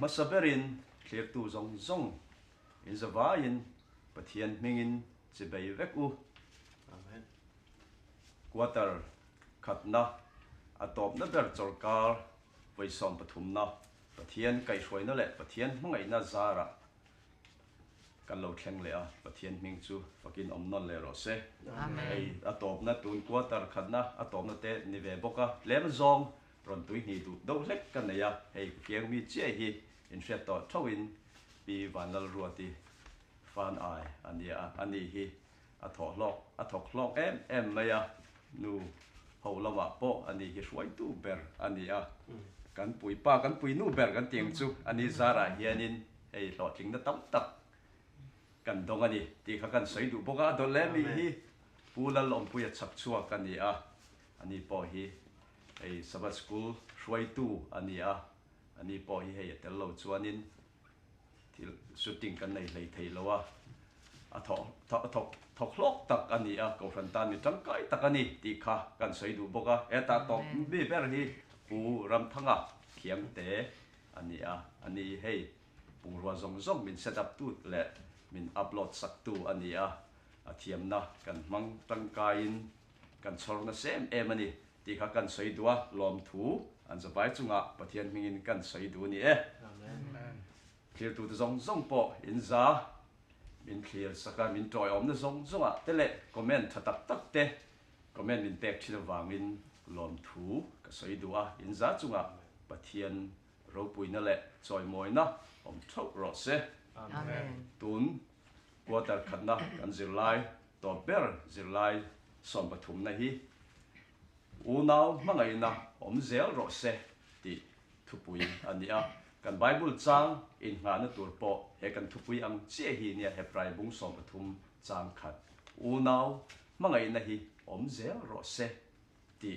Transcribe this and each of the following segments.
Masaberin clear tu zong zong in zavain pathian mingin chibei veku Amen. quarter khatna atop na ber chorkar voisom pathumna pathian kai hroina le pathian hmangai na zara kan lo thleng le a pathian ming chu fakin omnon le ro se Amen. atop na tun quarter khatna atop na te ni ve boka lem zong ron tui ni du do lek kan ya hei kiang mi che hi in shet to thawin pi vanal ruati fan ai ani hi a thok lok em maya nu ho lawa po ani hi hruai tu ber ani a kan pui nu ber kan tiang chu ani zara hianin ei lo tling na tam tak kan dong ani ti kha kan soi du boka do le mi hi pulal om puya chak chua kan ni a ani po hi ei sabbath school hruai tu ani a ani po hi hei tel lo chuanin thil shooting kan nei lei thei lo a thok lok tak ani a ko ran tan ni tangkai tak ani ti kha kan soi du boka eta tok bi ber hi pu ram thanga khiam te ani a ani hei pung ruwa zong min set up tu le min upload sak tu ani a thiam na kan mang tangkain kan chor na sem em ani ti kha kan soi duwa lom thu an zabai chunga pathian mingin kan soi du ni e Amen. clear tu zong po in za min clear saka min toy om na zong zonga tele comment thatak tak te comment min pek thil wangin lom thu ka soi duwa in za chunga pathian ro puina le choi moina om thok ro se Amen. tun quarter khatna kan zirlai to ber zirlai som pathum na hi unaw mangai na om zel ro se ti thupui ania kan bible chang in nga na tur po he kan thupui ang che hi nia he prai bung som pathum chang khat unaw mangai na hi om zel ro se ti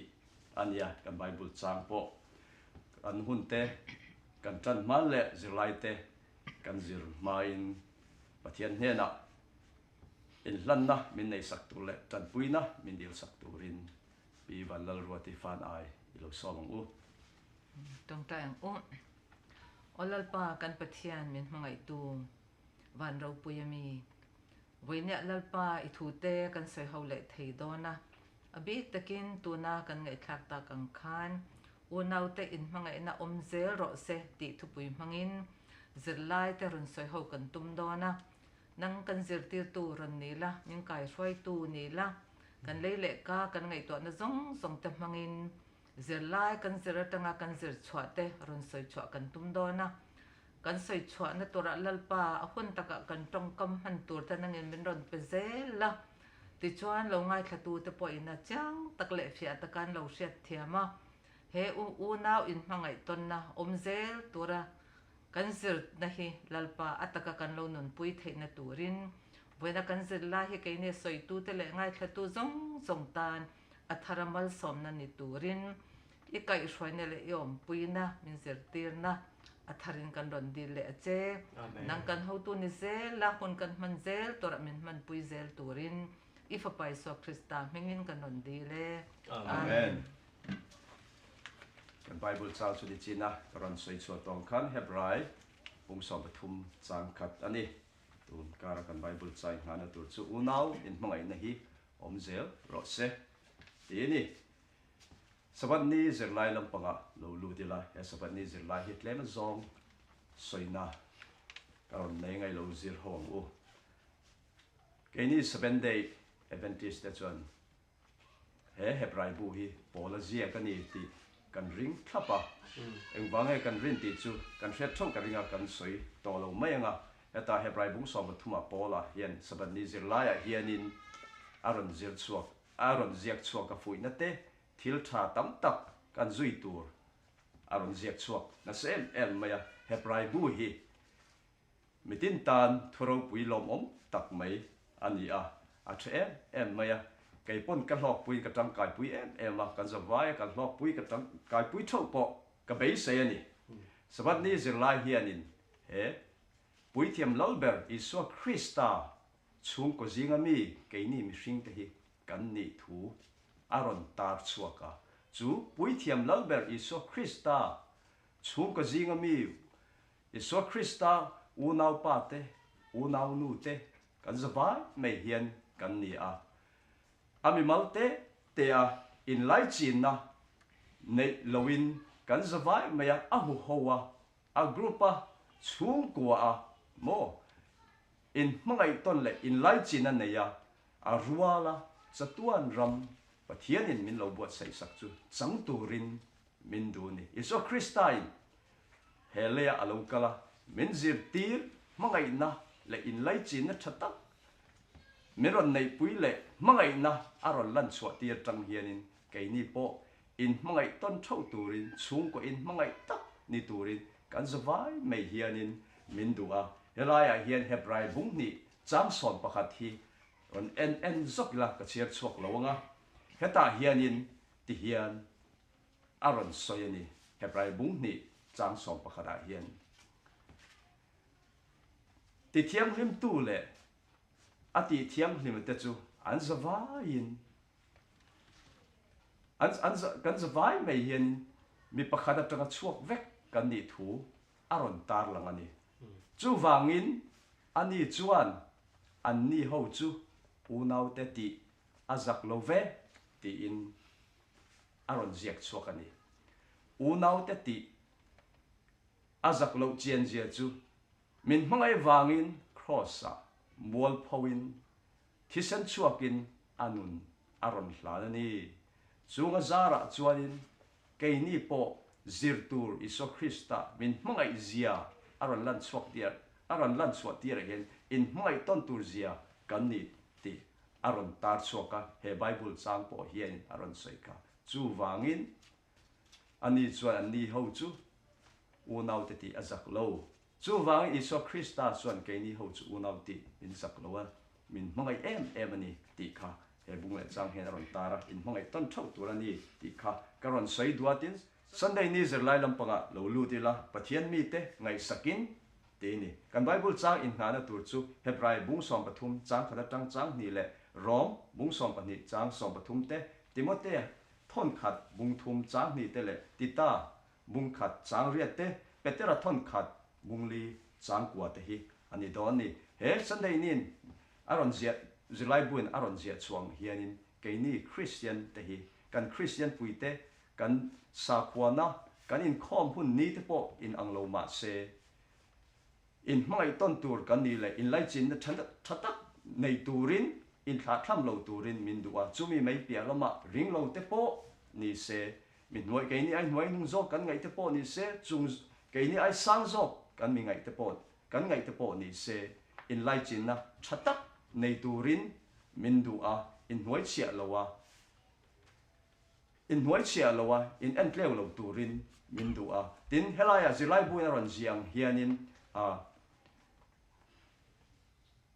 ania kan bible chang po kan hun te kan chan mal le zirlai te kan zir main pathian hena in hlan na min nei sak tu le chan pui na min dil sak tu rin pi vanlal ruati fan ai ilo somang u Tong tayang olal pa kan pathian min mangai tu van ro puyami voinya lalpa ithute kan soi ho le thei dona abi takin tuna kan ngai thak ta kang khan unau te in mangai na omzel ro se ti thupui mangin zirlai te run soi ho kan tum dona nang kan zir tir tu ran ni la ning kai roi tu ni la kan leile ka kan ngai to na zong te mangin zirlai kan zir tanga kan zir chwa te run soi chwa kan tum dona kan soi chwa na tora lalpa ahun taka kan tong kam han tur ta nangin min ron pe zela ti chuan lo ngai thatu te po ina chang tak le fia ta kan lo hriat thiama he u nau in mangai ton na omzel tura kan zir na hi lalpa ataka kan lo nun pui theina turin voina kan zir la hi ke ne soi tu te le ngai thatu zong tan atharamal som na ni turin ikai hroine le yom puina min zir tir na atharin kan ron dil le che nang kan ho tu ni zel la hun kan man zel tora min man pui zel turin ifa pai so krista mingin kan ron dile amen kan bible chal chu di china ron soi chu tong khan hebrai bung som pathum chang khat ani tun kara kan bible chai hana tur chu unaw in mangai na hi omzel ro se ti ni sabat ni zirlai lampanga lo lu dila ya sabat ni zirlai hi tlem zong soina karon nei ngai lo zir hong u ke ni 7 day Adventist that one he hebrai bu hi pola zia kan ni ti kan ring thapa eng wangai kan rin ti chu kan hret thong ka ringa kan soi to lo mai anga eta hebrai bung som thuma pola hian sabat ni zirlai a hianin aron zir chuak aron ziak chuak ka fui na te thil tha tam tak kan zui tur aron ziak chuak na sem el maya hebrai bu hi mitin tan thuro pui lom om tak mai ani a the em maya kai pon ka lok pui ka tang kai pui em ma kan zawai ka lok pui ka tang kai pui tho po ka bei se ani sabat ni zirlai hianin he pui thiam lalber iso krista chung ko zinga mi ke ni mi hring te hi kan ni thu aron tar chuaka chu pui thiam lalber iso krista chung ko zinga mi Iso Krista unau pa te unau nu te kan zawai mai hian kan ni a ami malte te a in lai chin na nei lowin kan zawai mai a hu hoa a grupa chung kwa a mo in mangai ton le in lai chin na nei a ruala chatuan ram pathian in min lo buat sai sak chu chang turin min du ni Iso Krista hele alo kala min zir tir mangai na le in lai chin na thata meron nei pui le mangai na aron lan chwa tir tang hianin kai ni po in mangai ton thau turin chung ko in mangai tak ni turin kan zawai mai hianin min du a helaya hian hebrai bung ni cham son pakhat hi on en zok la ka chiar chok lawanga heta hianin ti hian aron soyani hebrai bung ni cham son pakhata hian ti thiam hlim tu le ati thiam hlim te chu an zawain an kan zawai mai hian mi pakhata tanga chuak vek kan ni thu aron tar lang ani chu wangin ani chuan an ni ho chu unau te ti azak love ti in aron ziak chuak ani unau te ti azak lo chian zia chu min mangai wangin crossa mual phawin thisan chuakin anun aron hlalani chunga zara chuanin keini po zirtur Iso Krista min mangai zia aron lan chuak tiar aron lan chuak tiar again in mangai ton tur zia kan ni ti aron tar chuaka he Bible chang po hian aron soika chu wangin ani chuan an ni ho chu unau te ti azak lo chu wang Iso Krista chuan keini ho chu unau ti in zak lo min mangai em ani ti kha he bung le chang hen aron tara in mangai ton thau tur ani ti kha karon soi duatin Sunday ni zirlai lampanga lo lu ti la pathian mi te ngai sakin te ni kan Bible chang in hana tur chu Hebrai bung som pathum chang khata chang ni le Rom bung som pani chang som pathum te Timote thon khat bung thum chang ni te le Tita bung khat chang riat te Petera thon khat bung li chang kwa te hi ani don ni he Sunday nin aron zia zirlai buin aron zia chuang hianin keini Christian te hi kan Christian puite kan sa kwana kan in khom hun ni te po in anglo ma se in mai ton tur kan ni le in lai chin na thatak nei turin in tha tham lo turin min duwa chumi mai pia lama ring lo te po ni se min noi ke ni ai noi nung zo kan ngai te po ni se chung ke ni ai sang zo kan mi ngai te po ni se in lai chin na thatak nei turin min duwa in noi chia lowa in nuai chia lowa in entleu lo turin min du a tin helaya zilai buina ron jiang hianin a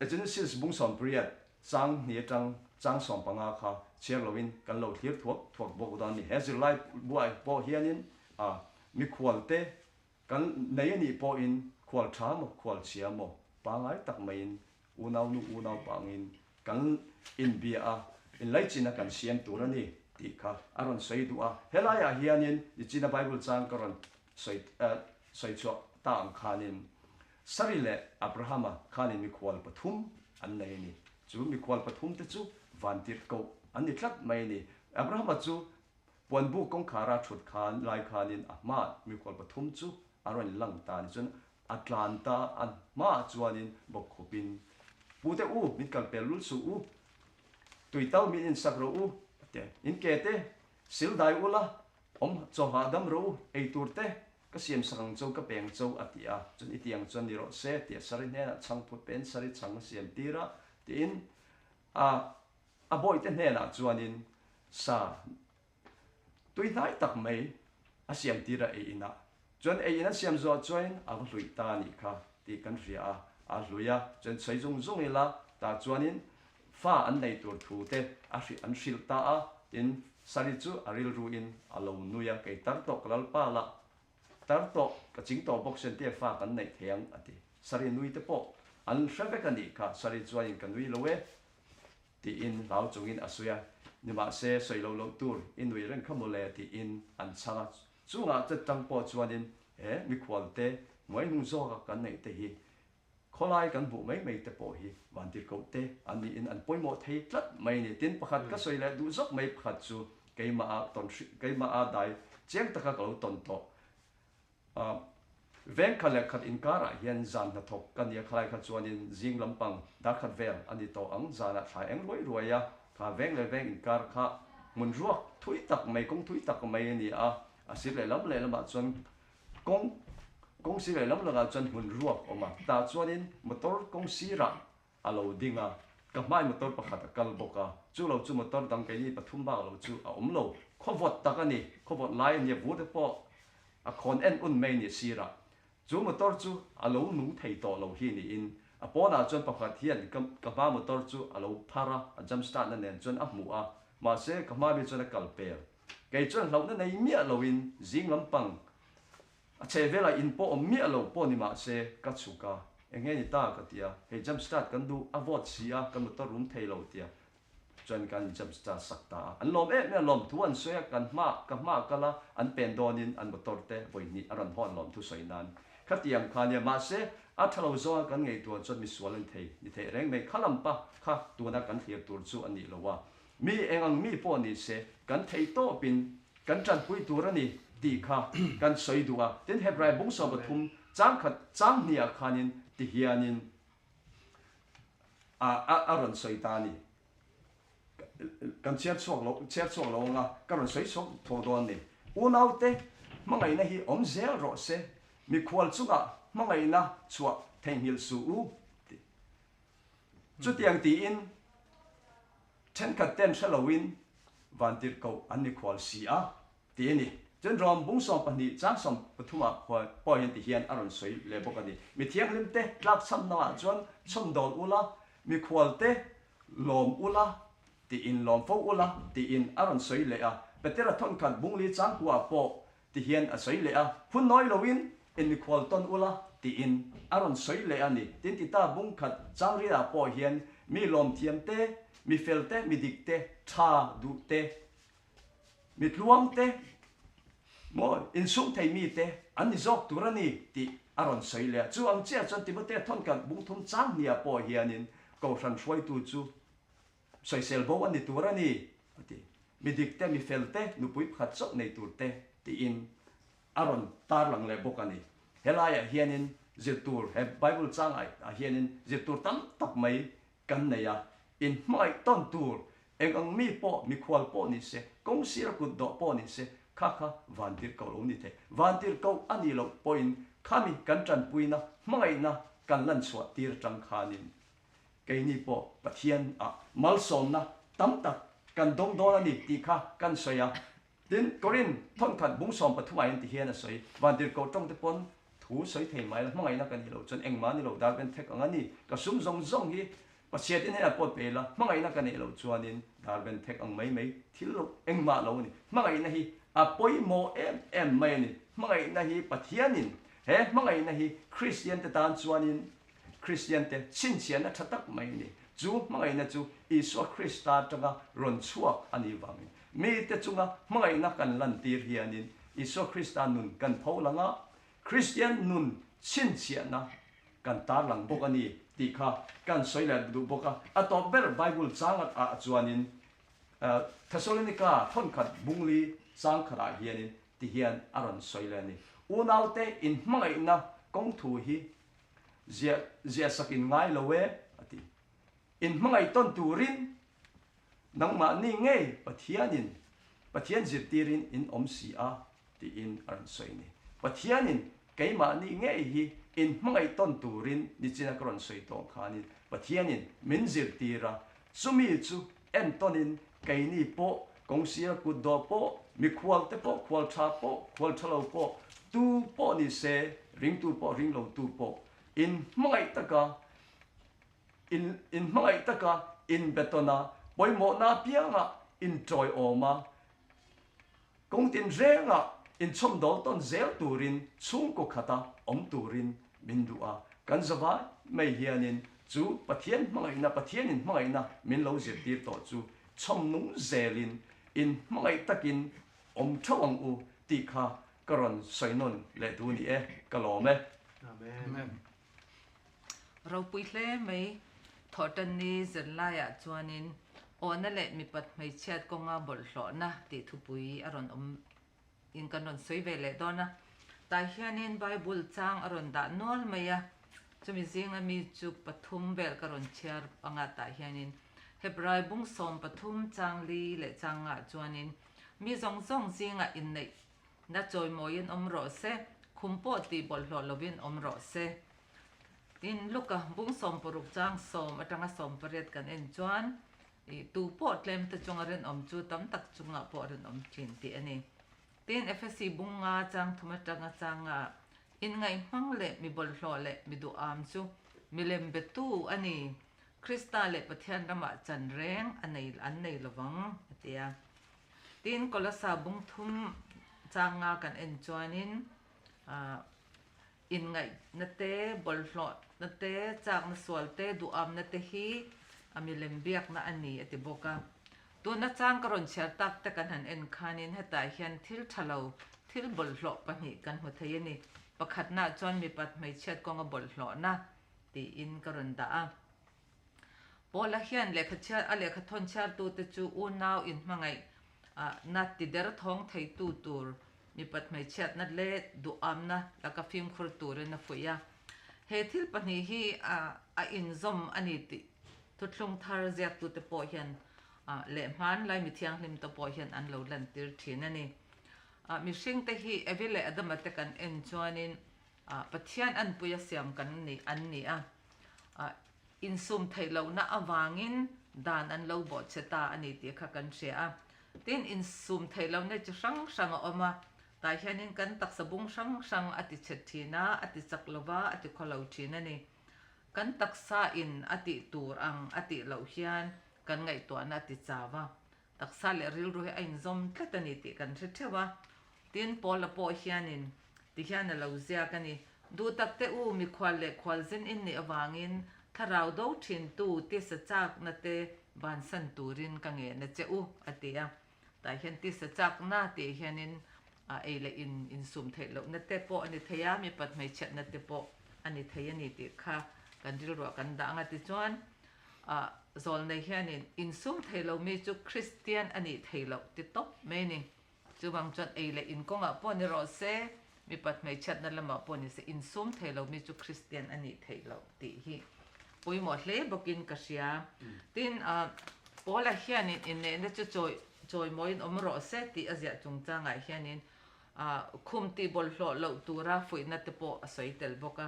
Genesis bung som priat chang ni chang som panga kha chiang lovin kan lo thlir thuak bo dan ni he zilai buai po hianin a mi khwalte kan nei ni po in khwal tham khwal chiamo pangai tak main unau pangin kan in bia a in lai china kan siam turani ti kha aron sei du a helaya hianin ichina Bible chang karon sei cho ta ang khanin sarile Abrahama khanin mi khwal pathum an nei ni chu mi khwal pathum te chu vantir ko an ni tlat mai ni Abrahama chu pon bu kong khara thut khan lai khanin ahma mi khwal pathum chu aron lang ta ni chun Atlanta an ma chuanin bok khopin pute u mit kal pelul su u tuitau min in sakro u in kete sil dai ula cho ha dam ro ei turte ka siam sang chau ka peng chau atia chun itiang chun ni ro se ti sari ne na chang put pen sari chang siam tira tin a boy te ne na chuanin sa tui nai tak mai a siam tira e ina chun e ina siam zo join a hlui ta ni kha ti kan ria a hluya chun chei zung ila ta chuanin fa an nei tur thu te a hri an hril ta a in sari chu aril ru in alo nuya ke tar to klal pa la tar to ka ching to box sen te fa kan nei theng ati sari nui te po an hreve kan ni kha sari chuan in kan nui lowe ti in lau chung in asuya ni ma se soi lo tur in nui ren khamole ti in an changa chunga te tang po chuan in mi khwal te moi nung zo ka kan nei te hi kholai kan bu mai te po hi van ti ko te ani in an poimo thei tlat mai ni tin pakhat ka soi le du zok mai pakhat chu keima a ton keima a dai cheng taka ka lo ton to veng khala khat in kara hian zan na thok kan ya khalai khat chuan in jing lampang da khat vel ani to ang zana thai eng loi ruaya ka veng le veng in kar kha mun ruak thui tak mai kong thui tak mai ni a asir le lam chuan kong si le lam la chuan mun ruak oma ta chuan in motor kong si ra alo dinga ka mai motor pakhat kal boka chu lo chu motor dang ke ni pathum ba lo chu a om lo khowot takani khowot lai ni vu de po a khon en un mai ni sira chu motor chu alo nu thei to lo hi ni in a pona chuan pakhat hian ka ba motor chu alo phara a jump start na nen chuan a mu a ma se ka ma bi chuan a kal per ke chuan lo na nei mi lo in jing lampang a che vela in po om mi lo po ni ma se ka chuka enghe ni ta ka tia he jump start kan du a vot sia kan motor room thei lo tia chuan kan jump start sakta an lom me lom thuan soya kan ma kala an pen donin an motor te boini aran hon lom thu soinan khatiam khania ma se a thalo zo kan ngei tu chuan mi sualan thei ni thei reng me khalam pa kha tuna kan thiar tur chu ani lowa mi engang mi po ni se kan thei to pin kan tran pui tur ani ti kha kan soi duwa tin hebrai bung so bathum chang nia khanin ti hianin aron soitani kan chiat chuak lo nga karon soi sok thodon ni unaute mangai na hi om zel ro se mi khwal chunga mangai na chua thenghil su u chu tiang ti in ten ka ten Halloween van tir ko an ni khwal si a ti ni chen rom bung som pani chang som pathuma po hian ti hian aron soi le bokani mi thiang lim te tlak sam na chuan chom dol ula mi khwal te lom ula ti in lom fo ula ti in aron soi le a petera thon khan bung li chang kwa po ti hian a soi le a phun noi lowin in mi khwal ton ula ti in aron soi le ani tin ti ta bung khat chang ri a po hian mi lom thiam te mi fel te mi dik te tha du te mi tluam te mo in sung thei mi te an jok turani ti aron soi le chu ang chia chon ti bote thon khan bung thum chang nia po hianin ko ran shoi tu chu soi sel bo an ni turani ti mi dik te mi fel te nu pui khat chok nei tur te ti in aron tar lang le bokani helaya hianin zirtur he bible chang ai a hianin zirtur tam tak mai kan neya in mai ton tur engang mi po mi khwal po ni se kong sir ku do po ni se kha van tir ko lo ni the van tir ko ani lo point khami kan tran puina mai na kan lan chwa tir tang khanin cái ni po pathian a malsom na tam tak kan dong don ani ti kha kan soya tin korin thon khat bung som pathumai ti hian a soi van tir ko tong te pon thu soi thei mai la mangai na kan ni lo chon engma ni lo dal ben thek angani ka sum zong hi pasiat in a pot pela mangai na kan ni lo chuanin dal ben thek ang mai thil lo engma lo ni mangai na hi a poi mo em mai ni mangai na hi pathianin he mangai na hi christian te tan chuanin Christian te chin chian na thatak mai ni chu mangai na chu Isu Christa tanga ron chuak ani wang mi te chunga mangai na kan lan tir hianin Isu Christa nun kan pholanga Christian nun chin chian na kan tar lang bokani ti kha kan soila du boka atop ber Bible changat a chuanin Thessalonica thon khat bungli sang khara hianin ti hian aron soila ni unaute in mangai na kong thu hi zia sakin ngai lowe ati in mangai ton turin nang ma ni nge pathian zirtirin in omsi a ti in aron soini pathianin keima ni nge hi in mangai ton turin ni china kron soi to khanin pathianin min zirtira sumi chu entonin keini po kongsia ku do po mi khwal te po khwal tha po khwal thalo po tu po ni se ring tu po ring lo tu po in mangai taka in betona poi mo na pianga in troi oma kong tin renga in chom dol ton zel turin chung ko khata om turin mindua kan zawa mai hianin chu pathian mangai na min lo zir tir to chu chom nung zelin in mangai takin om thawang u ti kha กรอนสอยนนเลตูนี่กะโลเม Amen. เราปุยเล่ไม่ทอดันนี้จะไล่จวนนินโอนั่นแหละมีปัดไม่เช็ดก็งาบลหลอนะติทุปุยอรอนอินกันนนสวยเวลดอนะแต่เฮียนินไบเบิลจางอรอนดานอลไม่ยะจะมีสิ่งมีจุปฐุมเวลกรอนเชียร์ปังอาตาเฮียนินเฮบรายบุ้งสมปฐุมจางลีและจางจวนนินมีสองสิ่งอินในนัดจอยมอยินรอเซคุมปอตีบลหลอลวินรอเซอินลูกบุ้งสมปรุกจางสมจังสมปริดกันเอ็นจวนตูปอดเลมตะจงเรนจูตั้มตักจงปอดเรนจินตีอันนี้ตีนFSC บุ้งจางทุมจังจางอินไงมังเละมีบลหลอเละมีดูจูมีเลมเบตูอันนี้คริสตัลเละปะเทียนรำจันแรงอันนี้ระวังเตียตีนกลสาบุ้งทุมจางกันเอ็นจวนินอินไงนัตเตบลหลอนัตเตจากนสวลเตดูนัตเตฮีมีเลมเบียกนะอันนี้ติบกะตัวนัดจางกรอนเชียร์ตักแต่กันหันเอ็นคานินให้ตายเฮียนทิลทะเลาทิลบลหลอปะหิกันหัวเทียนี่ประคัดหน้าจอนมีปัดไม่เช็ดกองบลหลอนะตีอินกรอนดาพอละเฮียนเล็กเชียร์เล็กทนเชียร์ตัวตะจูอูนาวอินมาไงนัดติเดร์ท้องไทยตูร์มีปัดไม่เช็ดนัดเล่ดูนะแล้วก็ฟิล์มครูตูร์นะฟุยาเฮทิลปะหิฮีอินซอมอันนี้ติทุกลงทาร์เซียตุตปอเฮียนเล่มันไล่มีเทียงลิมตปอเฮียนอันเหล่าลันติร์ทีนั่นนี่มีสิ่งที่ฮีเอวิเลอดมาตะกันเอ็นจวนินปะเทียนอันปุยเสียมกันนี่อันนี้อินซุมไทยเหล่าน่าอวางินดานอันเหล่าบอดเชตาอันนี้ที่ข้ากันเชียตินอินซุมไทยเหล่าเนี่ยจะช่างออกมาแต่เฮียนินกันตักสบุงช่างอติเชตีนะอติจักลวาอติคอลาวทีนั่นนี่กันตักษาอินอติตูรอังอติเหล่าเฮียนกันไงตัวนัติจาวะตักษาเลริลรู้ให้อินซอมแค่ตันนี้ติกันเชื่อว่าตินพอละพอเฮียนินติเฮียนเหล่าเสียกันนี่ดูตักเตอูมีควาลเล็กควาลเซนอินนี่อวางินถ้าเราดูทินตูติสจักนัตเตบานสันตูรินกังเงินเจ้าอติยาแต่เห็นติสจักนาติเฮียนินเอเลอินซุมเทลนัตเตโปอันนี้ทยามีปัดไม่เช็ดนัตเตโปอันนี้ทยานี่ติค่ะกันดิลรัวกันดังติจวนโซลในเฮียนินอินซุมเทลมีจุคริสเตียนอันนี้เทลติตบไม่นี่จูบางจวนเอเลอินกงปอนิโรเซมีปัดไม่เช็ดนั่นละมาปอนิเซอินซุมเทลมีจุคริสเตียนอันนี้เทลติฮีปุยหมดเลยบอกินกษยาตินพอละเฮียนินอินเนี่ยจะจอยมอยนโรเซติอาเซียจงจางไอเฮียนินคุมตีบอลหล่อเหล่าตัวราฟุยนัตโปสวยเตลบกะ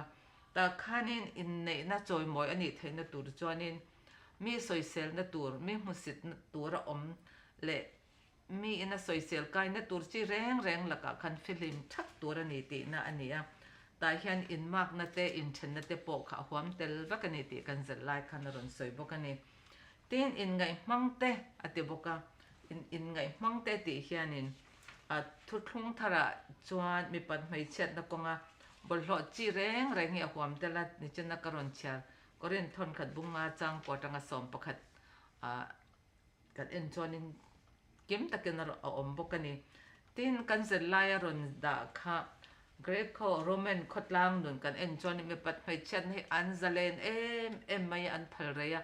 แต่ข้านินอินเนน่าจอยมอยอันนี้เทนตัวจวนนินมีสวยเซลนัตัวมีมุสิตนัตัวระอมเละมีอินสวยเซลกายนัตัวจีแรงละกะคันฟิลิมทักตัวนี้ตีน่ะอันนี้แต่เฮียนอินมากนัตเตอินเชนนัตเตโปขาหวมเตลบกันนี้ตีกันจะไล่คันรอนสวยบกันนี้ตีนอินไงมังเตอติบกะอินไงมังเตตีเฮียนินทุกทุ่งทาระจวนมีปัดไม่เช็ดนักกงบอลหลอจีแรงเหี้ยความแต่ละนิจนักกรอนเชียร์ก็เรียนทนขัดบุงจังปอดังสมประคัดกัดเอ็นจวนินเก็มตะกันเราอมบกันนี้ตีนกันเสร็จไล่รอนดาค่ะเกรโคโรมันขดล่างหนุนกันเอ็นจวนินมีปัดไม่เช็ดให้อันซาเลนไม่อันพัลเรีย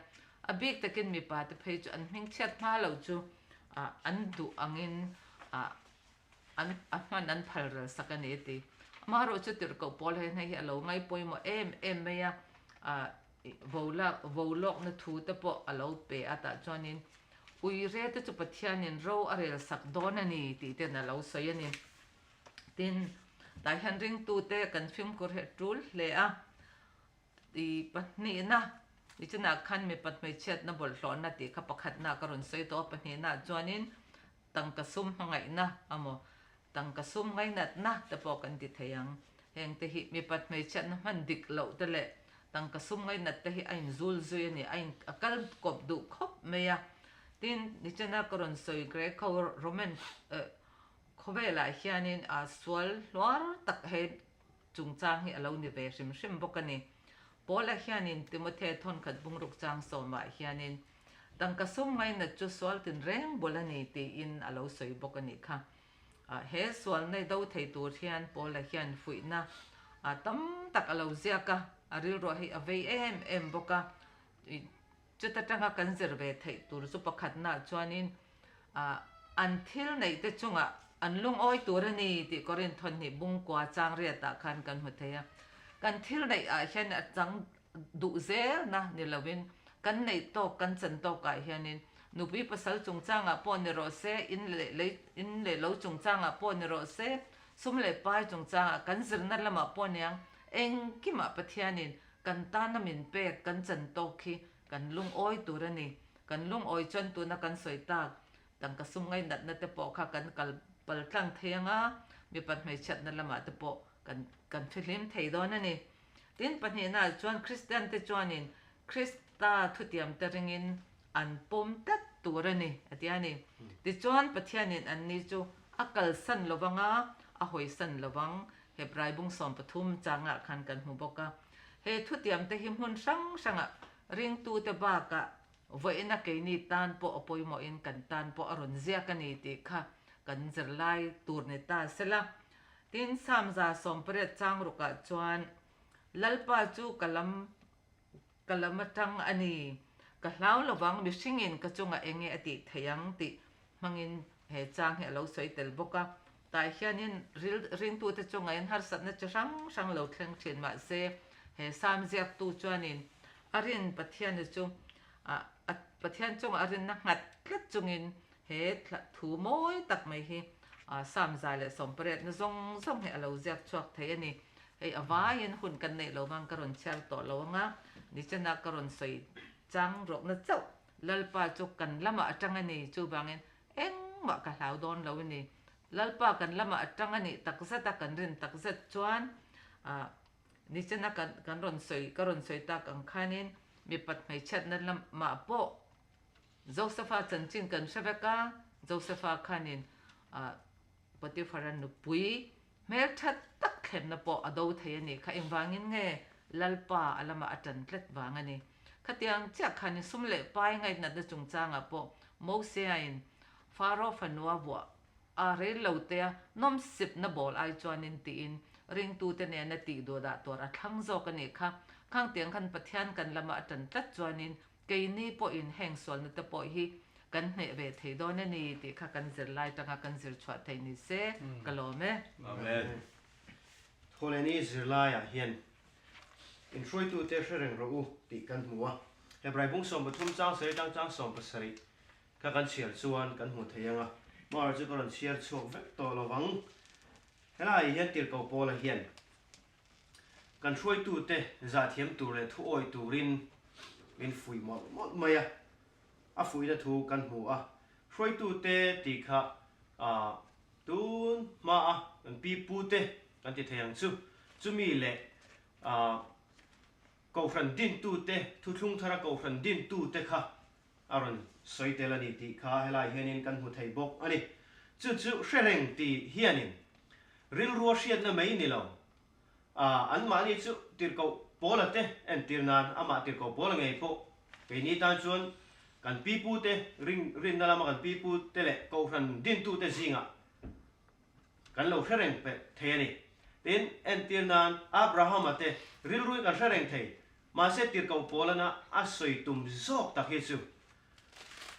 บิ๊กตะกินมีปัดเพจอันหิ้งเช็ดมาเหล่าจูอันดูอังอินมันนั้นพัลเรสักนิดที่มารู้จุดที่เราพอเลยนะเราไงปอยมาไม่ยาวลอกนัทูแต่พอเราเปย์แต่จวนนี้อุยเร่ที่จุดปัจจัยนี้เราอะไรสักโดนนี่ที่เดี๋ยวเราใส่นี่ที่แต่ฮันริงตัวเตะกันฟิล์มก็เห็นรูลเลยที่ปัจนี้นะดิฉันนักขันมีปัจไม่เช็ดนะบอลร้อนนะที่ขับประคัดนักกรณใส่ตัวปัจนี้นะจวนนี้ตั้งกระซุ่มไงนะตั้งกระซุ่มไงนัดนะแต่พอกันติดยังแห่งที่มีปัจไม่เช็ดนะมันดิกเหล่าแต่เละตั้งกระซุ่มไงนัดที่ไอ้ซูลซุยนี่ไอ้กัลกบดูคบเมียที่ดิฉันนักกรณใส่เกรกเขาโรมันเขาเวลาเฮียนินสวลล้วนตักให้จุงจางให้เราเนี่ยเวชิมบอกกันนี่พอละเฮียนินที่มาเททนขัดบุงรุกจางสมว่าเฮียนินตั้งกระซุ่มไงนัดจุดสวลตินแรงบอลนี่ที่อินเราใส่บอกกันนี่ค่ะ he sual nei do thei tur hian pola hian fuina tam tak alo ziaka aril ro hi avei em boka chuta tanga kan zir ve thei tur chu pakhat na chuanin until nei te chunga an lung oi tur ani ti korin thon ni bung kwa chang ria ta khan kan hu theya kan thil nei hian chang du zel na ni lovin kan nei to kan chan to ka hianin nupi pasal chung changa pon ni ro se in le lo chung changa pon ni ro se sum le pai chung changa kan zir na lama pon yang eng kima pathianin kan ta na min pe kan chan to khi kan lung oi tur ani kan lung oi chan tu na kan soi ta tang ka sum ngai nat na te po kha kan kal pal tlang thenga mi pat mai chat na lama te po kan philim thei don ani tin pani na chuan Christian te chuanin Christa thutiam te ringin an pom tat turani atiani ti chuan pathianin an ni chu akal san lovanga a hoi san lovang hebrai bung som pathum changa khan kan hu boka he thutiam te him hun sanga ring tu te ba ka voina ke ni tan po apoi mo in kan tan po aron zia ka ni ti kha kan zirlai tur ne ta sela tin samza som pre chang ru ka chuan lalpa chu kalam tang ani ka hlau lawang mi singin ka chunga enge ati thayang ti mangin he chang he lo soi tel boka tai hianin ring tu te chunga in har sat na chang lo thleng thin ma se he sam ziak tu chuanin arin pathian chu pathian chung arin na ngat tlat chungin he thu moi tak mai hi sam za le som pret na zong he lo ziak chuak thei ani hei avain hun kan nei lo mang karon chal to lo nga ni chana karon soi chang rok na chau lalpa chu kan lama atanga ni chu bangin eng ma ka hlau don lo ni lalpa kan lama atanga ni takzata kan rin takzat chuan ni chana kan ron soi karon soi ta kan khanin mi pat mai chat na lam ma po Josepha chanchin kan shaveka Josepha khanin patifaran nu pui mel that tak khem na po ado thei ani kha engwangin nge lalpa alama atan tlet wangani khatiang cha khani sumle pai ngai na da chung changa po mo se ain faro fanwa wa a re lote nom sip na bol ai chuanin ti in ring tu te ne na ti do da tor a thang zo ka ni kha khang tiang khan pathian kan lama atan tlat chuanin ke ni po in heng sol na te po hi kan ne ve thei do na ni ti kha kan zirlai tanga kan zir chwa thei ni se kalome amen Chawlhni Sikul hian in troi tu te shereng ro u ti kan hmuwa hebrai bung som pathum chang sei chang som pasari ka kan chial chuan kan hmu theianga mar chu karon chiar chok vek to lowang helai hian tir ko pola hian kan troi tu te za thiam tur le thu oi turin min fui mot maya a fui da thu kan hmu a troi tu te ti kha tun ma an pi pu te kan ti theiang chu mi le cầu phần din tu te thu thung thara cầu phần din tu te kha aron soi te lani ti kha helai hianin kan hu thei bok ani chu shereng ti hianin ril ruwa hriat na mai ni lo an ma ni chu tir ko pola te en tir nan ama tir ko pola ngei po pe ni ta chuan kan pi pu te rin na lama kan pi pu te le cầu phần din tu te zinga kan lo shereng pe the ani tin en tir nan Abraham ate ril rui kan shereng thei ma se tir ko polana a soi tum zok tak he chu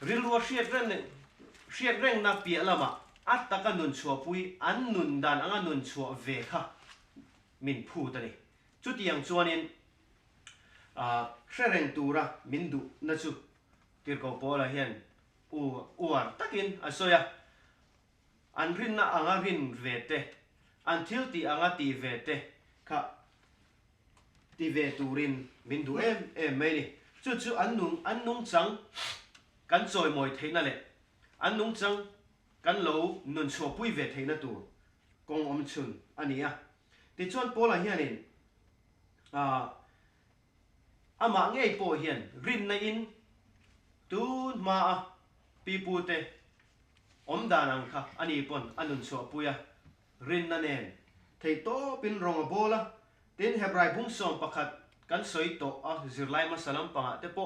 ril ruwa hriat reng na pi lama at taka nun chua pui an nun dan anga nun chua ve kha min phu ta ni chu tiang chuanin shereng tura min du na chu tir ko pola hian uar takin asoya an rin na anga rin ve te until ti anga ti ve te kha ti ve turin min du em mai ni chu an nung chang kan choi moi theina le an nung chang kan lo nun chho pui ve theina tu kong om chun ania ti chon pola hianin ama ngei po hian rin na in tun ma pi pu te om danang kha ani pon anun chho puya rin na nen thei to pin rong bola tin hebrai bung som pakhat kan soi to a zirlai ma salam panga te po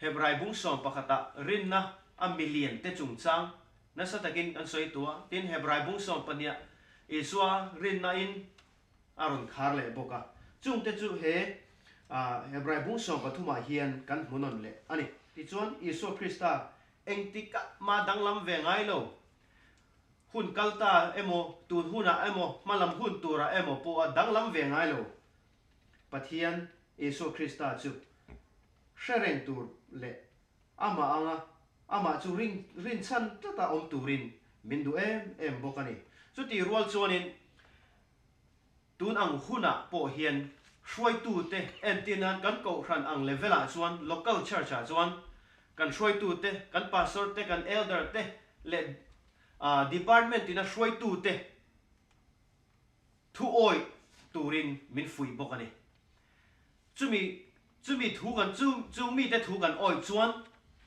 hebrai bung som pakhata rin na a million te chung chang na sa takin an soi tua tin Hebrai bung som pania iswa rin na in aron khar le boka chung te chu he Hebrai bung som pathuma hian kan munon le ani ti chuan Isu Krista engtika ma danglam ve ngai lo hun kalta emo tun huna emo malam hun tura emo po danglam ve ngai lo pathian Isu Krista chu shereng tur le ama anga ama chu rin chan tata om turin min du em bokani chu ti rual chuanin tun ang huna po hian shroi tu te entinan kan ko ran ang levela chuan local church a chuan kan shroi tu te kan pastor te kan elder te le department ina shroi tu te thu oi turin min fui bokani chumi thu kan chu mi te thu kan oi chuan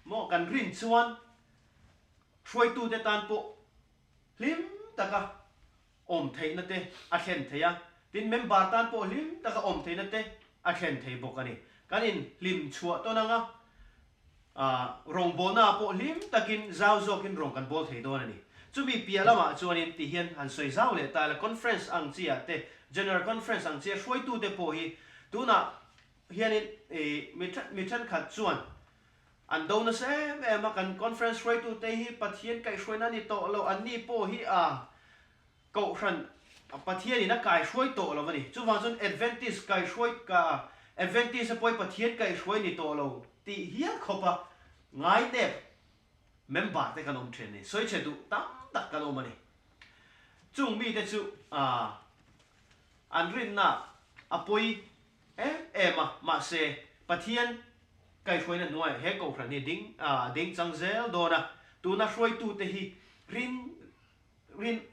mo kan rin chuan shroi tu te tan po lim taka om theina te a thlen theya tin member tan po lim taka om theina te a thlen thei bokani kanin lim chua to nanga rong bona po lim takin zau zokin rong kan bol thei don ani chumi pialama chuanin ti hian han soi zau le ta la conference ang chia te general conference ang chia shroi tu te po hi tuna hianin mi than khat chuan an do na se ma kan conference shroi tu te hi pathian kai shroina ni to lo an ni po hi ko ran pathian ina kai shroi to lo ni chu wa chun Adventist kai shroi ka Adventist poi pathian kai shroi ni to lo ti hian khopa ngai te member te kan om thlen ni soi che tu tam tak kan om ani chung mi te chu an rin na apoi ma se pathian kai shroi na noi he ko ran ni ding changzel do na tu na shroi tu te hi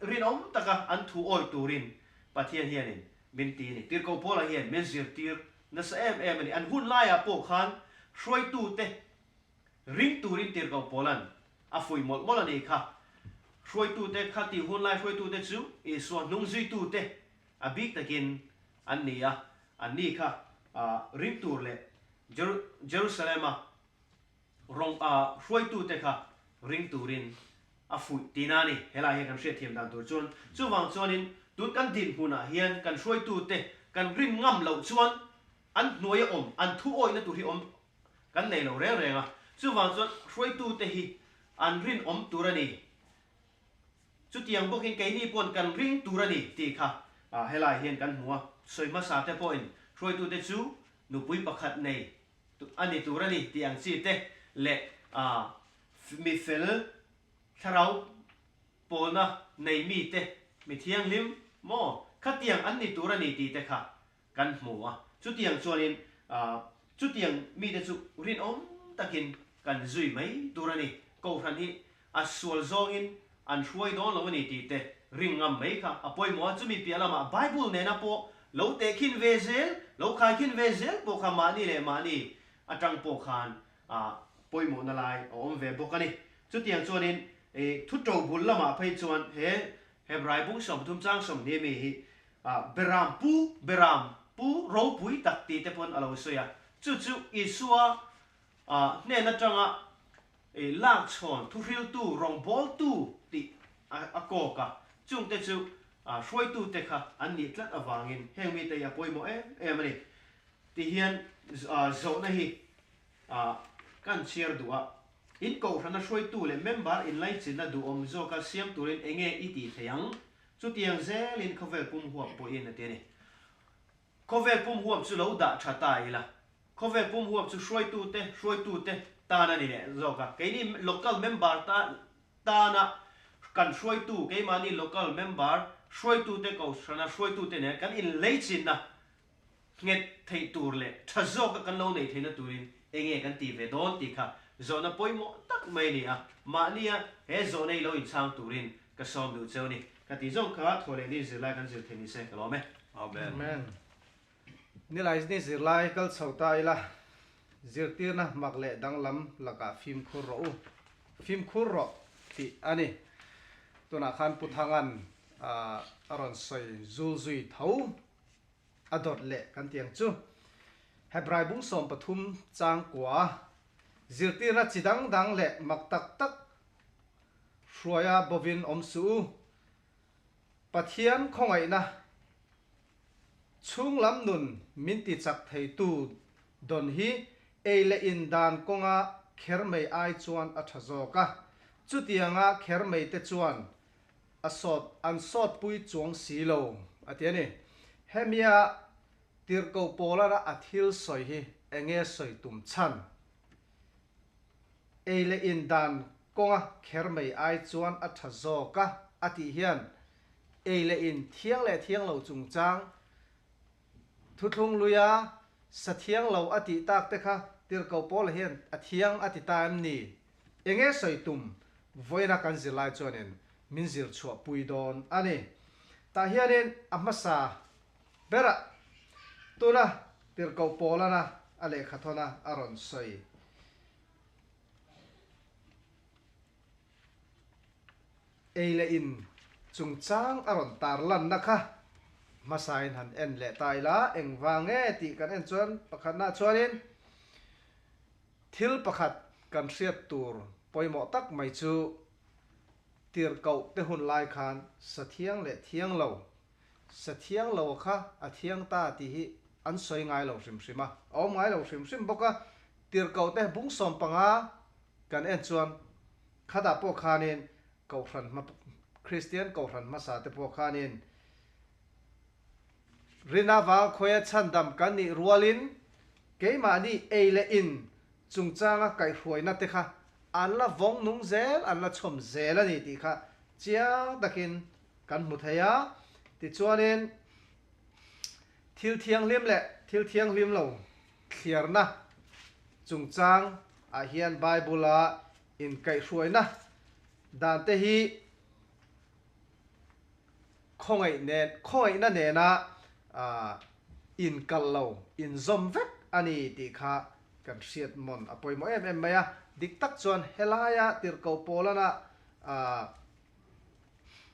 rin om taka an thu oi turin pathian hianin min ti ni tir ko pola hian men zir tir na sa ani an hun lai a po khan shroi tu te ring turin tir ko polan a fui mol ani kha shroi tu te khati hun lai shroi tu te chu e so nung zui tu te a big takin an ni kha ring tur le Jerusalem rong shroi tu te kha ring turin a fui tinani hela he kan hriat thiam dan tur chuan chuwang chuanin tun kan din huna hian kan shroi tu te kan rin ngam lo chuan an hnuai om an thu oi na tur hi om kan nei lo renga chuwang chuan shroi tu te hi an rin om turani chu tiang bokin kai ni pon kan ring turani ti kha hela hian kan hnuwa soima sa te point shroi tu te chu nupui pakhat nei ani turani tiang chi te le mi fel tharau polna nei mi te mi thiang lim mo khatiang an ni turani ti te kha kan hmuwa chu tiang chuanin chu tiang mi te chu rin om takin kan zui mai turani ko ran hi a sual zongin an hruai don lo ni ti te ring ngam mai kha apoi mo chu mi pialama Bible ne na po lo te khin vezel lo khai khin vezel po kha mani le mani atang po khan poi mo na lai om ve bokani chu tiang chuanin thu to bul lama phei chuan he Hebrai bung som thum chang som ne mi hi beram pu ro pui tak ti te pon alo soya chu isua ne na changa lak chon thu ril tu rong bol tu ti a ko ka chung te chu shroi tu te kha an ni tlat awangin heng mi te ya poi mo ani ti hian zo na hi kan share duwa in ko rana shroi tu le member in lai chin na du om zo ka siam turin enge iti theyang chu tiang zel in khovel pum huap po in ate ni khovel pum huap chu lo da thata ila khovel pum huap chu shroi tu te ta na ni le zo ka ke ni local member ta na kan shroi tu ke mani local member shroi tu te ko rana shroi tu te ne kan in lai chin na nget thei tur le thazo ka kan lo nei theina turin enge kan ti ve don ti kha zona poimo tak mai ni ma ni he zona lo in chang turin ka som du cheu ni ka ti zong kha thole ni zirlai kan zir theni se ka lo me amen ni lai ni zirlai kal chauta ila zirtir na makle danglam laka phim khur ro ti ani tuna khan puthangan aron soi zul zui thau adot le kan tiang chu Hebrai bung som pathum chang kwa zirtira chidang dang le mak tak tak shruaya bovin omsu pathian khongai na chung lam nun minti chak thei tu don hi eile in dan konga khermei ai chuan a thazoka chutianga khermei te chuan asot an sot pui chuang silo atiani hemia tirko polara athil soi hi enge soi tum chan eile in dan konga khermei ai chuan a thazoka ati hian eile in thiang lo chung chang thuthung luya sathiang lo ati tak te kha tirko pol hian athiang ati time ni enge soi tum voina kan zilai chuanin minzir chua puidon ani ta hianin amasa bera tuna tirko polana ale khathona aron soi eile in chungchang aron tarlan nakha masain han en le taila engwange ti kan en chuan pakhat na chuanin thil pakhat kan hriat tur poimo tak mai chu tirko te hun lai khan sathiang le thiang lo kha athiang ta ti hi an soi ngai lo hrim om ngai lo hrim boka tirko te bung som panga kan en chuan khada po khanin ko hran ma Christian ko hran ma sa te po khanin rina wa khoya chandam kan ni rualin keima ni eile in chungchanga kai hruaina te kha anla vong nung zel anla chom zel ani ti kha chia dakin kan mu thaya ti chuanin thil thiang lim lo thliarna chungchang a hian bible a in kai hruaina dan te hi khongai na ne na in kallo in zom vek ani ti kha kan hriat mon apoi mo em maya dik tak chuan helaya tirko polana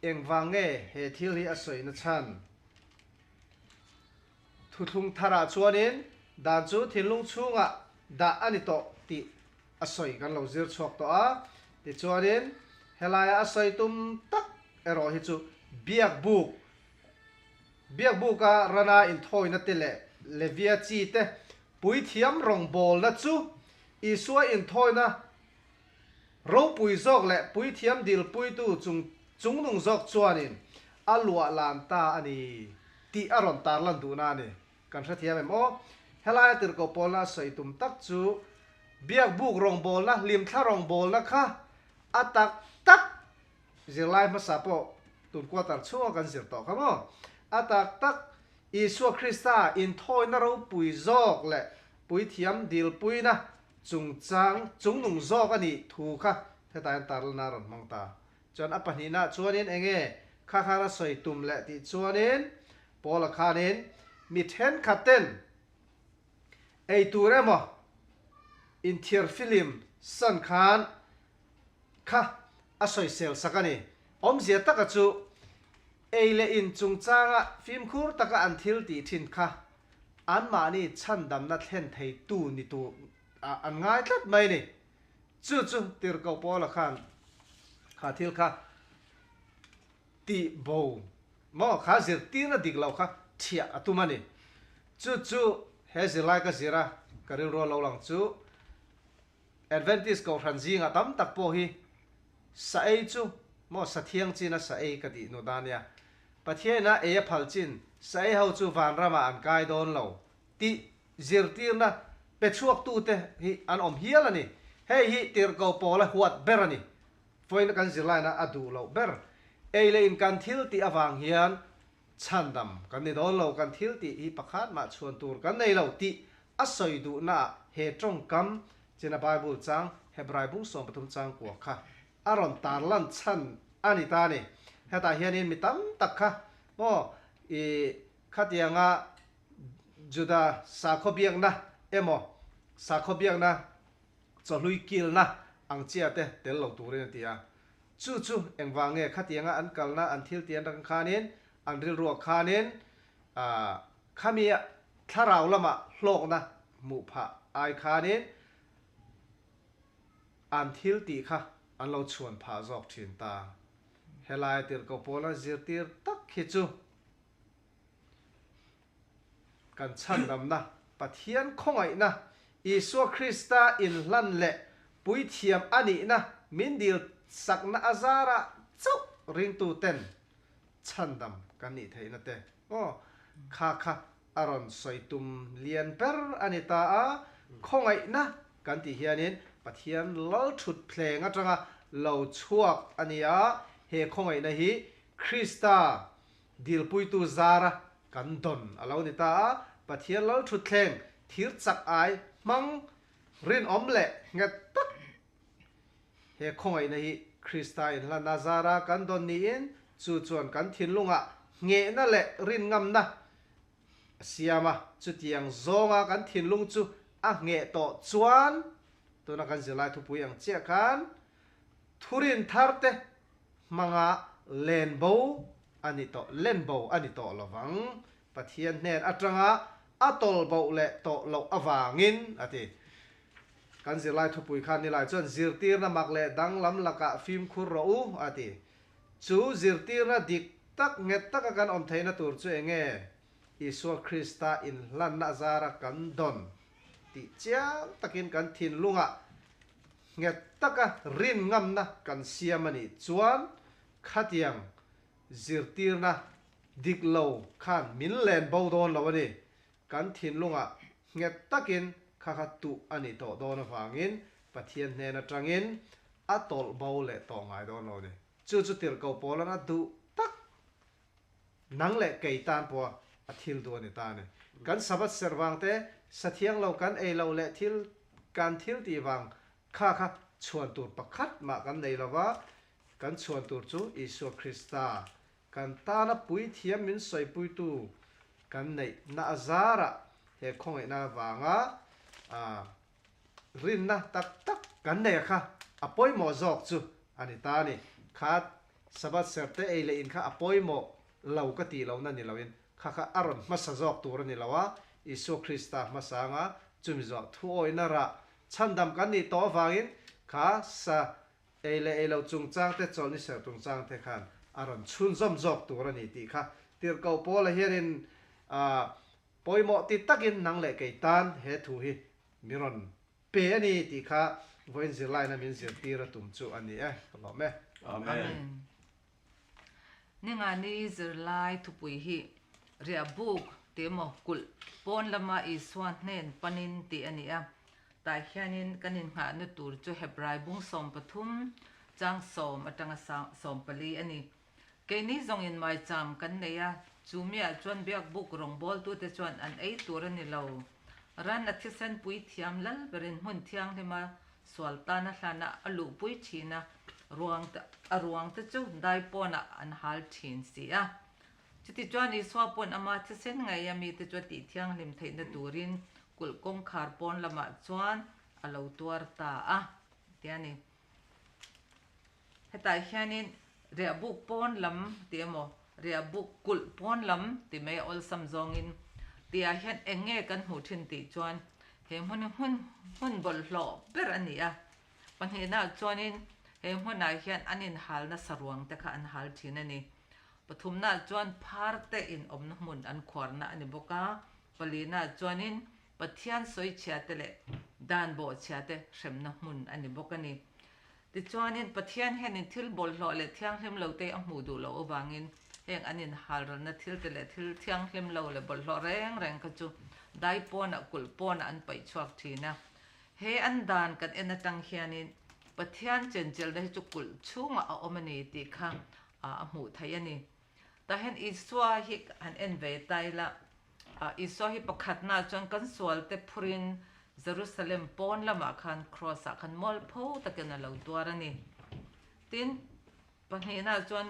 engwange he thil hi asoi na chan thuthung thara chuanin dan chu thilung chunga da ani to ti asoi kan lo zir chhuak to a ti chuanin helaya asoi tum tak ero hi chu biak buk a rana in thoi na te levia chi te pui thiam rong bol na chu isua in thoi na ro pui zok le pui thiam dil pui tu chung nung zok chuanin alua lan ta ani ti aron tar lan du na ni kan tha thiam em o helai tir ko polna soi tum tak chu biak buk rong bol na lim thla rong bol na kha atak tak zirlai ma sa po tun quarter chu kan zir to khamo atak tak Isu Krista in thoi na ro pui zok le pui thiam dil pui na chung nung zok ani thu kha hetain tar na ron mangta chon apani na chuanin enge kha na soi tum le ti chuanin pola khanin mi then khaten ei turemo in thiar film san khan kha asoi sel sakani om zia taka chu eile in chungchanga film khur taka an thil ti thin kha an ma ni chandam na thlen thei tu ni tu an ngai tlat mai ni chu tir ko pola khan kha thil kha ti bo mo kha zir ti na dik lo kha thia atumani chu he zilai ka zira karil ro lo lang chu Adventist ko ranjinga tam tak po hi sa ei chu mo sa thiang china sa ei ka ti no dania pathiana e phalchin sai ho chu van rama an kai don lo ti zirtir na pe chuak tu te hi an om hial ani hei hi tir ko pola huat berani foin kan zilai na adu lo ber eile in kan thil ti awang hian chandam kan ni don lo kan thil ti hi pakhat ma chuan tur kan nei lo ti asoi du na he tong kam china bible chang hebrai bung som pathum chang ko kha aron tarlan chan ani ta ni heta hianin mitam takha mo e khatianga juda sakhobiak na emo sakhobiak na cholui kil na angchia te tel lo turin tia chu engwange khatianga an kalna an thil tian rang khanin an ril ro khanin khamia tharau lama hlok na mu pha ai khanin an thil ti kha an lo chuan pha jok thin ta helai tir ko pola zirtir tak khi chu kan chan dam na pathian khongai na Isu Krista in lan le pui thiam ani na min dil sakna azara chuk ring tu ten chandam kan ni theina te kha kha aron soitum lian per anita a khongai na kan ti hianin pathian lo thut phleng atanga lo chuak ania he khongai na hi Krista dil pui tu zara kan don alo ni ta pathian lo thut thleng thir chak ai mang rin om le ngat tak he khongai na hi Krista in la nazara kan don ni in chu chuan kan thin lunga nge na le rin ngam na siama chu tiang zonga kan thin lung chu a nge to chuan to na kan zilai thu pui ang chia kan thurin tharte manga lenbo ani to lawang pathian nen atanga atol bo le to lo awangin ati kan zilai thu pui khan ni lai chuan zirtir na mak le dang lam laka film khur ro u ati chu zirtir na dik tak nget tak kan om theina tur chu enge Isu Krista in lan na zara kan don ti chiang takin kan thin lunga nget taka rin ngam na kan siamani chuan khatiang zirtir na dik lo khan min len bo don lo ani kan thin lunga nget takin khakatu ani to don awangin pathian hnen atangin atol bo le to ngai don lo ni chu tir ko polana du tak nang le keitan po athil do ni ta ne kan sabat serwang te sathiang lo kan ei lo le thil kan thil ti wang kha chuan tur pakhat ma kan nei lawa kan chuan tur chu Isu Krista kan ta na pui thiam min soi pui tu kan nei na azara he khongai na wanga rin na tak kan nei kha apoi mo jok chu ani ta ni khat sabat serte ei le in kha apoi mo lo ka ti lo na ni lawin kha aron masa jok tur ni lawa Isu Krista masanga chumi jok thu oi na ra chandam kan ni to wangin kha sa ei le ei lo chung chang te chol ni ser chung chang te khan aron chun zom jok tur ani ti kha tir ko pola hianin poimo ti takin nang le keitan he thu hi miron pe ani ti kha voin zirlai na min zir tira tum chu ani lo me amen ninga ni zirlai thu pui hi ria buk te mo kul pon lama I swan nen panin ti ani ta hianin kanin nga nu tur chu hebrai bung som pathum chang som atanga som pali ani ke ni zong in mai cham kan neya chumia chuan biak buk rong bol tu te chuan an ei tur ani lo ran a thisen pui thiam lal berin hun thiang hema swal ta na hlana alu pui thina ruang te chu dai pona an hal thin si chuti chuan I swa pon ama thisen ngai ami te chu ti thiang lim theina turin kul kong khar pon lama chuan alo tuar ta tiani heta hianin ria buk pon lam tiamo ria buk kul pon lam ti me ol sam zongin tia hian enge kan hu thin ti chuan he hun bol hlo ber ani panhena chuanin he huna hian anin hal na sarwang te kha an hal thin ani pathumna chuan pharte in omna mun an khwarna ani boka palina chuanin pathian soi chiate le dan bo chiate hremna mun ani bokani ti chuanin pathian henin thil bol hlo le thiang hlem lo te a hmu du lo awangin heng anin hal na thil te le thil thiang hlem lo le bol hlo reng ka chu dai pona kul pona an pai chuak thina he an dan kan en atang hianin pathian chenchel da chu kul chunga a omani ti kha a hmu thai ani ta hen iswa hi an en ve taila Iso hi pakhatna chuan kan sual te phurin Jerusalem pon lama khan cross khan mol pho taken alo tuar ani tin panhena chuan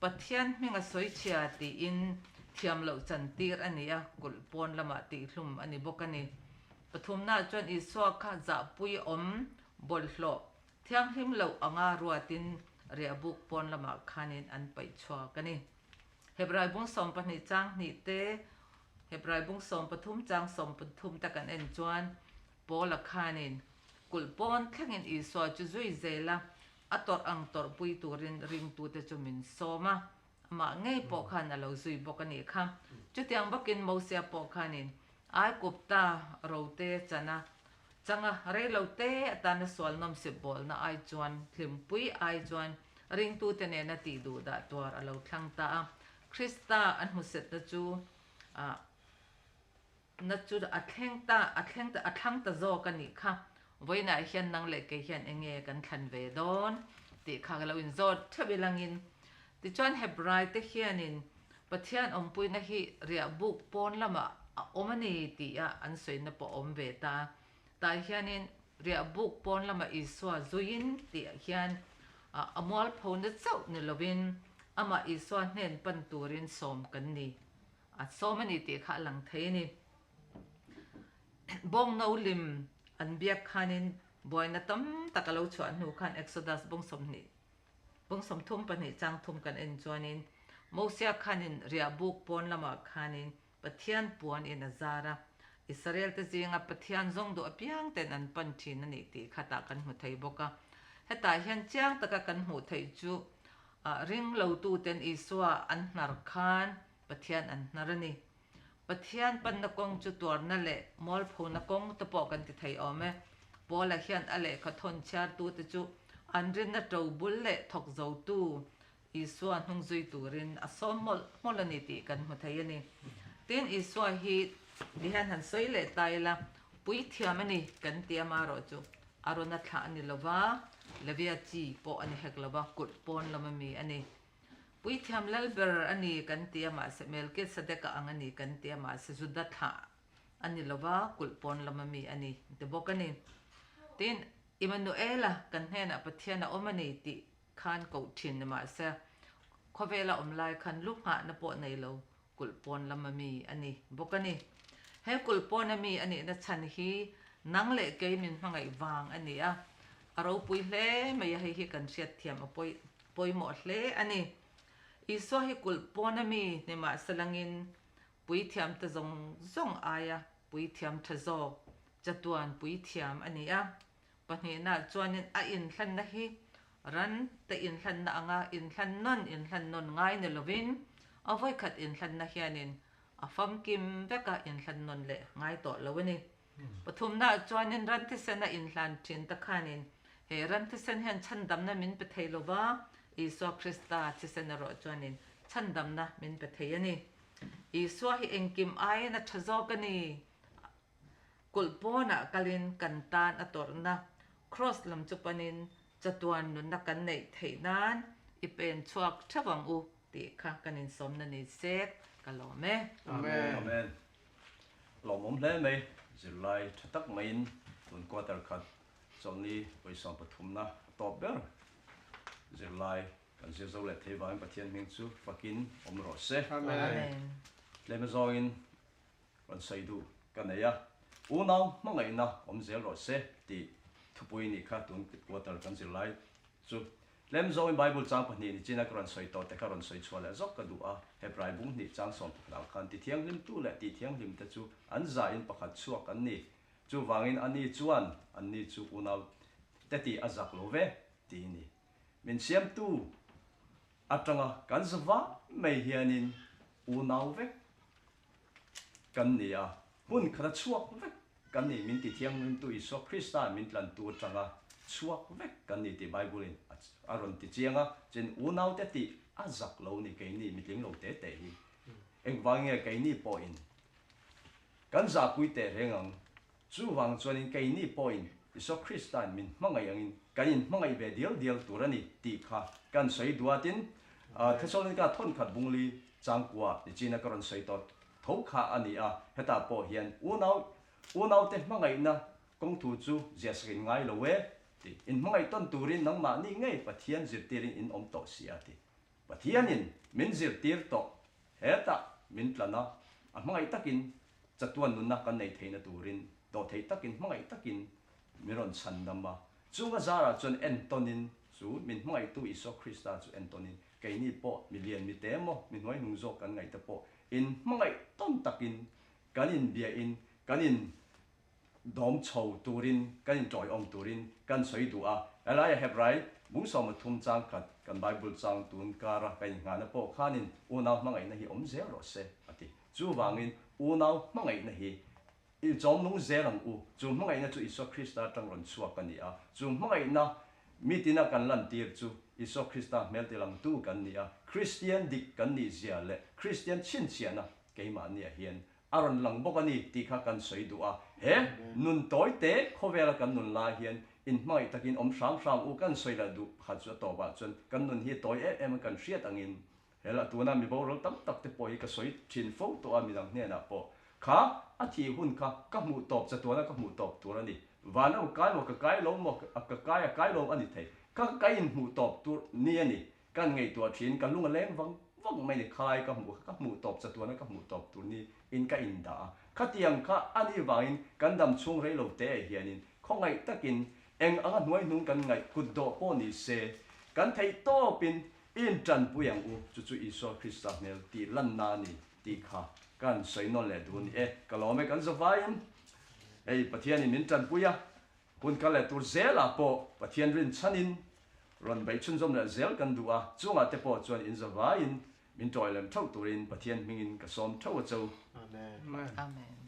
pathian minga soi chia ti in thiam lo chan tir ani kul pon lama ti hlum ani bokani pathumna chuan Iso kha za pui om bol hlo thiang him lo anga ruatin ria buk pon lama khanin an pai chwa kani hebrai bung som pani chang ni te hebrai bung som pathum chang som pathum takan en chuan pola khanin kul pon thlangin Iso chu zui zela ator ang tor pui turin ring tu te chu min soma ama ngei po khan alo zui bokani kham chutiang bakin mosia po khanin ai kupta rote chana changa re lote atana swal nom se bol na ai chuan thlimpui ai chuan ring tu te ne na ti du da twar alo thlang ta Krista an huset na chu na chu atheng ta zo kan ni kha voina hian nang le ke hian enge kan thlan ve don ti kha lo in zo thabilangin ti chuan hebrai te hianin pathian ompui na hi ria buk pon lama omani ti a an soina po om ve ta hianin ria buk pon lama iswa zuin ti hian amol phone na chau ni lovin ama iswa nen pan turin som kan ni som ani ti kha lang thei ni bong no lim an biak khanin boina tam takalo chuan nu khan exodus bong som thum pani chang thum kan en chuanin mosia khanin ria buk pon lama khanin pathian puan in azara Israel te zinga pathian zong do apiang ten an pan thin ani ti khata kan mu thei boka heta hian chiang taka kan mu thei chu ring lo tu ten iswa an nar khan pathian an narani pathian pan na kong chu tor na le mol phu na kong to po kan ti thei ome bola hian ale khathon char tu te chu an rin na to bul le thok zo tu iswa hnung zui turin asom mol ani ti kan mu thei ani tin iswa hi dihan han soi le taila pui thiam ani kan tiama ro chu arona tha ani lova levia chi po ani hek lova kut pon lama mi ani pui thiam lalber ani kan tiama se melke sadeka angani kan tiama se juda tha ani lova kul pon lama mi ani te bokani tin Emmanuela kan hena pathiana omani ti khan ko thin ma se khovela omlai khan lukha na po nei lo kul pon lama mi ani bokani he kul pon ami ani na chan hi nang le ke min hangai wang ani a aro pui hle mai hi kan siat thiam a poi mo hle ani iso hi kul pon ami ne ma salangin pui thiam ta zong aya pui thiam tha zo chatuan pui thiam ani a pani na chuanin a in hlan na hi ran te in hlan na anga in hlan non ngai ne lovin avoi khat in hlan na hianin afam kim veka in hlan non le ngai to lawani pathum na chuanin ran ti sena in hlan thin ta khanin he ran ti sen hian chan dam na min pe thei lova Iso Krista ti sena ro chuanin chan dam na min pe thei ani Iso hi engkim ai na thazo kani kulpona kalin kantan atorna cross lam chupanin chatuan nun na kan nei theinan ipen chuak thawang u ti kha kanin somna ni sek kalome amen lomom hle me zirlai thatak main tun quarter khat chawlhni poisam pathumna top ber zirlai kan zirzo le theiwang pathian ming chu fakin omro se amen lema zoin ron saidu kanaya unau mangai na omzel ro se ti thupui ni kha tun quarter kan zirlai chu lem zo in bible chang pani ni china kran soi to te karon soi chwala zok ka du a hebrai bung ni chang som lang khan ti thiang lim tu le ti thiang lim te chu an za in pakhat chuak an ni chu wangin ani chuan an ni chu unau te ti azak lo ve ti ni min siam tu atanga kan zwa mai hianin unau ve kan ni a hun khara chuak ve kan ni min ti thiang lim tu iso Krista min tlan tu tanga chuak ve kan ni ti bible in aron ti chianga chen unau te ti azak lo ni ke ni mitling lo te te hi eng wange ke ni po in kan za pui te rengang chu wang chuanin ke ni po in iso Kristan min mangai angin kanin mangai be dial turani ti kha kan sei duatin Thessalonica thon khat bungli changkwa ni china karon sei to thau kha ani a heta po hian unau te mangai na kong thu chu jesrin ngai lo we in mangai ton turin nang ma ni ngai pathian zirtirin in om to siati pathianin min zirtir to heta min tlana a mangai takin chatuan nun na kan nei theina turin to thei takin mangai takin miron chandama chunga zara chon Antonin chu min mangai tu iso Krista chu Antonin kaini po million mi temo min hoi hungzo kan ngai ta po in mangai ton takin kanin bia in kanin dom chou turin kanin joy om turin kan soi du a ala ya hebrai bung som thum chang khat kan Bible chang tun kara kai ngana po khanin unaw mangai na hi omzel ro se ati chu wangin unaw mangai na hi i jom nung zelang u chu mangai na chu iso Krista tang ron chuak kan ni a chu mangai na mitina kan lan tir chu iso Krista mel tilang tu kan ni a Christian dik kan ni zia le Christian chin chiana keima ni a hian aron lang bok ani ti kha kan soi du a he nun toy te khowela kan nun la hian in mai takin om sam u kan soi la du kha chu to ba chun kan nun hi toy em kan hriat angin hela tuna mi bo rol tam tak te poi ka soi thin fo to a mi dang ne na po kha a thi hun kha ka mu top cha to na ka mu top tu ni vana kai mo ka kai lo mo ka kai lo ani thei ka kai in mu top tu ni ani kan ngei tua thin kan lunga leng vang mai ni khai ka mu top cha tu na ka mu top tu ni in ka in da kha tiang kha ani wangin kan dam chung rei lo te hianin khongai takin eng anga nuai nung kan ngai kud do po ni se kan thei to pin in tran puyang u chu iso Krista mel ti lan na ni ti kha kan soi no le du ni kalome kan zavain ei pathian in min tran puya kun ka le tur zela po pathian rin chanin ron bai chun zom le zel kan du a chunga te po chuan in zavain min toilem thau turin pathian mingin ka som thau chau Amen. Amen. Amen.